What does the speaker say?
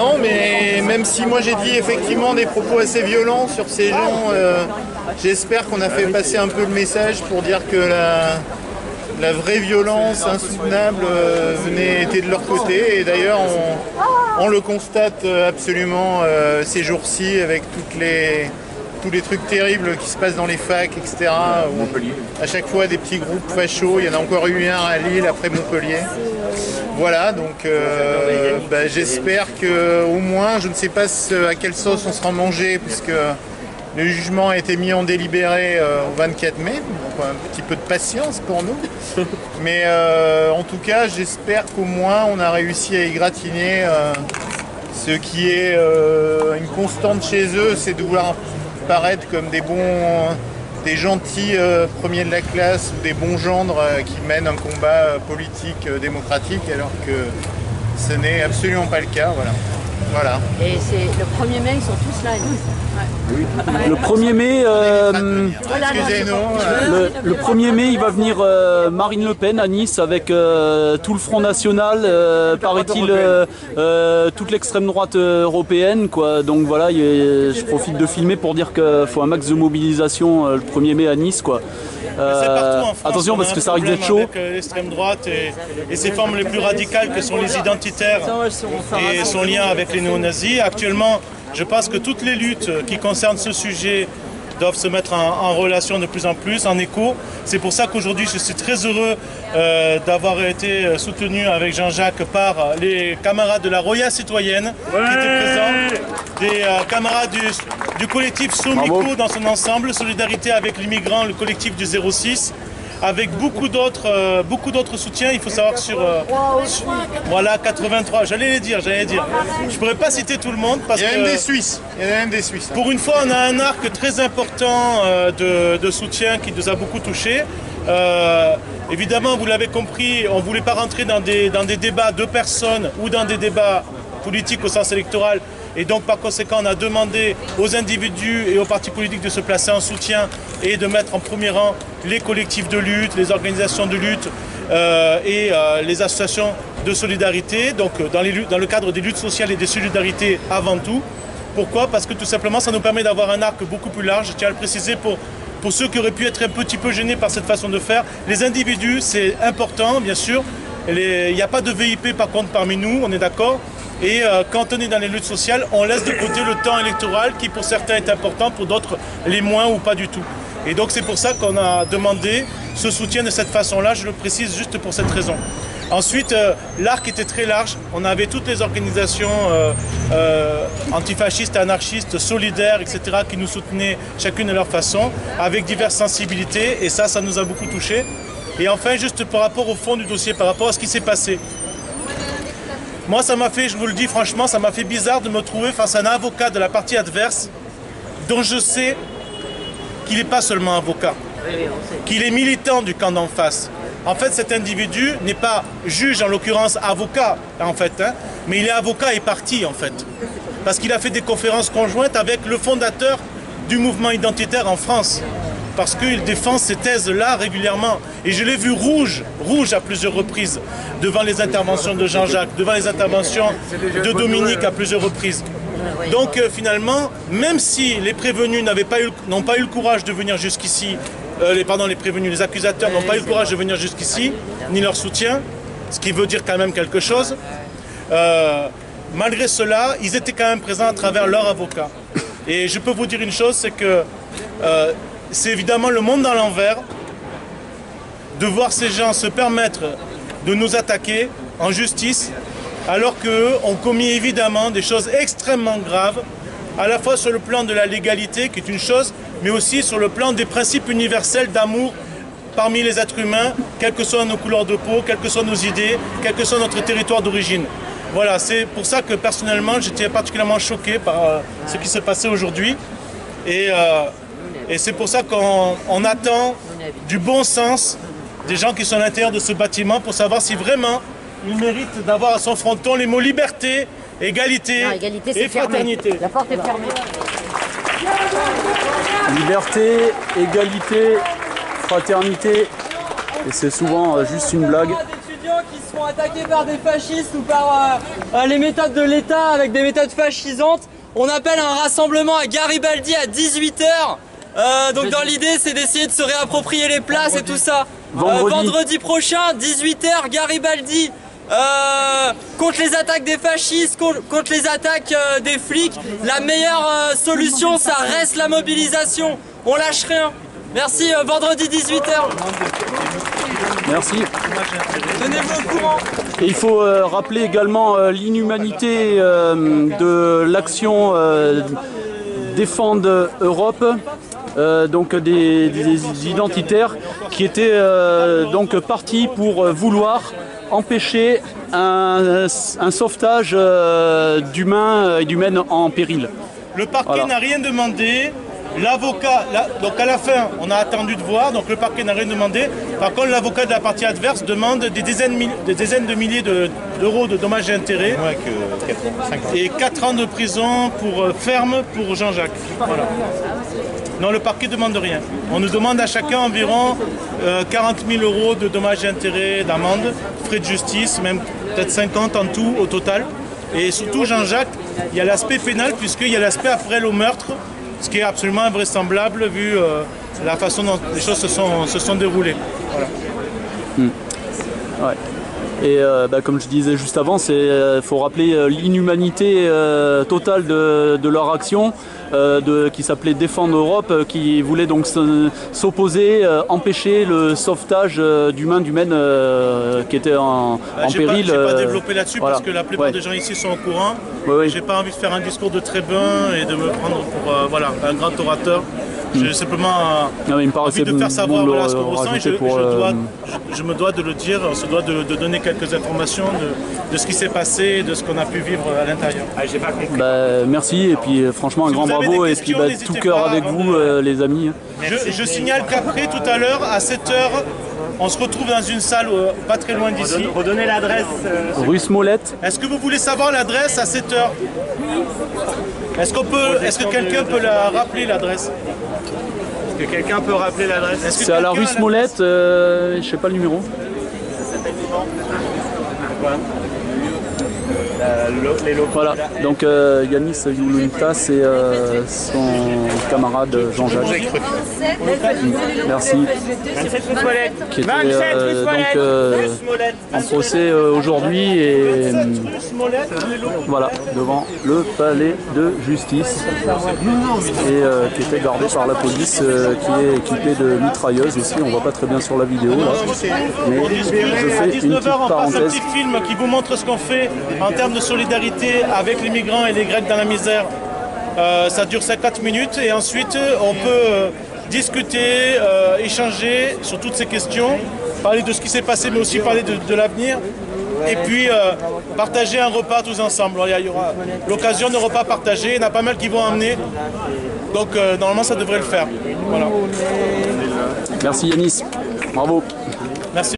Non, mais même si moi j'ai dit effectivement des propos assez violents sur ces gens, j'espère qu'on a fait passer un peu le message pour dire que la vraie violence insoutenable était de leur côté. Et d'ailleurs, on le constate absolument ces jours-ci avec tous les trucs terribles qui se passent dans les facs, etc. Où à chaque fois des petits groupes fachos, il y en a encore eu un à Lille après Montpellier. Voilà, donc j'espère qu'au moins, je ne sais pas à quelle sauce on sera mangé, puisque le jugement a été mis en délibéré au 24 mai, donc un petit peu de patience pour nous. Mais en tout cas, j'espère qu'au moins on a réussi à égratigner ce qui est une constante chez eux, c'est de vouloir paraître comme des gentils premiers de la classe ou des bons gendres qui mènent un combat politique démocratique, alors que ce n'est absolument pas le cas. Voilà. Et c'est le 1er mai, ils sont tous là à Nice. Oui. Le 1er mai, le 1er mai, il va venir Marine Le Pen à Nice avec tout le Front National, paraît-il toute l'extrême droite européenne, quoi. Donc voilà, je profite de filmer pour dire qu'il faut un max de mobilisation le 1er mai à Nice, quoi. France, attention parce que ça risque d'être chaud. Avec l'extrême droite et ses formes les plus radicales que sont les identitaires et son lien avec les néo-nazis. Actuellement, je pense que toutes les luttes qui concernent ce sujet doivent se mettre en relation de plus en plus, en écho. C'est pour ça qu'aujourd'hui, je suis très heureux d'avoir été soutenu avec Jean-Jacques par les camarades de la Roya citoyenne qui étaient présents, des camarades du collectif Somico dans son ensemble, Solidarité avec l'immigrant, le collectif du 06, avec beaucoup d'autres soutiens. Il faut savoir que voilà, 83, j'allais les dire. Je pourrais pas citer tout le monde parce il y a même des Suisses. Pour une fois, on a un arc très important de soutien qui nous a beaucoup touchés. Évidemment, vous l'avez compris, on ne voulait pas rentrer dans des débats de personnes ou dans des débats politiques au sens électoral. Et donc, par conséquent, on a demandé aux individus et aux partis politiques de se placer en soutien et de mettre en premier rang les collectifs de lutte, les organisations de lutte et les associations de solidarité, donc dans le cadre des luttes sociales et des solidarités avant tout. Pourquoi? Parce que tout simplement, ça nous permet d'avoir un arc beaucoup plus large. Je tiens à le préciser pour ceux qui auraient pu être un petit peu gênés par cette façon de faire. Les individus, c'est important, bien sûr. Il n'y a pas de VIP par contre parmi nous, on est d'accord. Et quand on est dans les luttes sociales, on laisse de côté le temps électoral qui pour certains est important, pour d'autres les moins ou pas du tout. Et donc c'est pour ça qu'on a demandé ce soutien de cette façon-là, je le précise juste pour cette raison. Ensuite, l'arc était très large, on avait toutes les organisations antifascistes, anarchistes, solidaires, etc. qui nous soutenaient chacune de leur façon, avec diverses sensibilités, et ça nous a beaucoup touchés. Et enfin, juste par rapport au fond du dossier, par rapport à ce qui s'est passé. Moi, ça m'a fait, je vous le dis franchement, ça m'a fait bizarre de me trouver face à un avocat de la partie adverse dont je sais qu'il n'est pas seulement avocat, qu'il est militant du camp d'en face. En fait, cet individu n'est pas juge, en l'occurrence avocat, en fait, mais il est avocat et parti, en fait. Parce qu'il a fait des conférences conjointes avec le fondateur du mouvement identitaire en France. Parce qu'il défend ces thèses-là régulièrement. Et je l'ai vu rouge à plusieurs reprises, devant les interventions de Jean-Jacques, devant les interventions de Dominique à plusieurs reprises. Donc finalement, même si les prévenus n'ont pas eu le courage de venir jusqu'ici, les accusateurs n'ont pas eu le courage de venir jusqu'ici, ni leur soutien, ce qui veut dire quand même quelque chose, malgré cela, ils étaient quand même présents à travers leur avocat. Et je peux vous dire une chose, c'est que c'est évidemment le monde dans l'envers de voir ces gens se permettre de nous attaquer en justice alors qu'eux ont commis évidemment des choses extrêmement graves, à la fois sur le plan de la légalité, qui est une chose, mais aussi sur le plan des principes universels d'amour parmi les êtres humains, quelles que soient nos couleurs de peau, quelles que soient nos idées, quel que soit notre territoire d'origine. Voilà, c'est pour ça que personnellement j'étais particulièrement choqué par ce qui s'est passé aujourd'hui. Et c'est pour ça qu'on attend du bon sens des gens qui sont à l'intérieur de ce bâtiment pour savoir si vraiment ils méritent d'avoir à son fronton les mots liberté, égalité, et fraternité. La porte est fermée. Liberté, égalité, fraternité. Et c'est souvent juste une blague. se font attaquer par des fascistes ou par les méthodes de l'État avec des méthodes fascisantes, on appelle un rassemblement à Garibaldi à 18 h. Donc dans l'idée, c'est d'essayer de se réapproprier les places et tout ça. Vendredi prochain, 18 h, Garibaldi. Contre les attaques des fascistes, contre les attaques des flics, la meilleure solution, ça reste la mobilisation. On lâche rien. Merci, vendredi 18 h. Merci. Tenez-vous au courant. Et il faut rappeler également l'inhumanité de l'action Défendre Europe, donc des identitaires qui étaient donc partis pour vouloir empêcher un sauvetage d'humains et d'humaines en péril. Le parquet n'a rien demandé. L'avocat, donc à la fin, on a attendu de voir, donc le parquet n'a rien demandé. Par contre, l'avocat de la partie adverse demande des dizaines de milliers d'euros de dommages et intérêts et 4 ans de prison ferme pour Jean-Jacques. Voilà. Non, le parquet ne demande rien. On nous demande à chacun environ 40 000 euros de dommages et intérêts, d'amende, frais de justice, même peut-être 50 en tout au total. Et surtout, Jean-Jacques, il y a l'aspect pénal puisqu'il y a l'aspect après le meurtre, ce qui est absolument invraisemblable vu la façon dont les choses se sont déroulées. Voilà. Ouais. Et comme je disais juste avant, il faut rappeler l'inhumanité totale de leur action, qui s'appelait Défendre Europe, qui voulait donc s'opposer, empêcher le sauvetage d'humaines qui étaient en péril. Je n'ai pas développé là-dessus parce que la plupart des gens ici sont au courant. J'ai pas envie de faire un discours de trébin et de me prendre pour un grand orateur. J'ai simplement envie de faire savoir ce qu'on ressent et je me dois de le dire, on se doit de donner quelques informations de ce qui s'est passé, de ce qu'on a pu vivre à l'intérieur. J'ai pas compris. Merci et puis franchement un grand bravo et puis tout cœur avec vous les amis. Je signale qu'après tout à l'heure à 7 h, on se retrouve dans une salle pas très loin d'ici. Redonnez l'adresse. Rue Smollett. Est-ce que vous voulez savoir l'adresse à 7 h? Est-ce que quelqu'un peut la rappeler l'adresse? Est-ce que quelqu'un peut rappeler l'adresse? C'est à la rue Smollett, je sais pas le numéro. Voilà, donc Yanis Youluntas et son camarade Jean-Jacques. Merci. Qui était en procès aujourd'hui et voilà, devant le palais de justice et qui était gardé par la police qui est équipée de mitrailleuses aussi. On voit pas très bien sur la vidéo là, mais je fais une petite parenthèse. Un petit film qui vous montre ce qu'on fait en termes de solidarité avec les migrants et les Grecs dans la misère. Ça dure 50 minutes et ensuite on peut discuter, échanger sur toutes ces questions, parler de ce qui s'est passé mais aussi parler de l'avenir et puis partager un repas tous ensemble. Il y aura l'occasion de repas partagés, il y en a pas mal qui vont emmener, donc normalement ça devrait le faire. Voilà. Merci Yanis, bravo. Merci.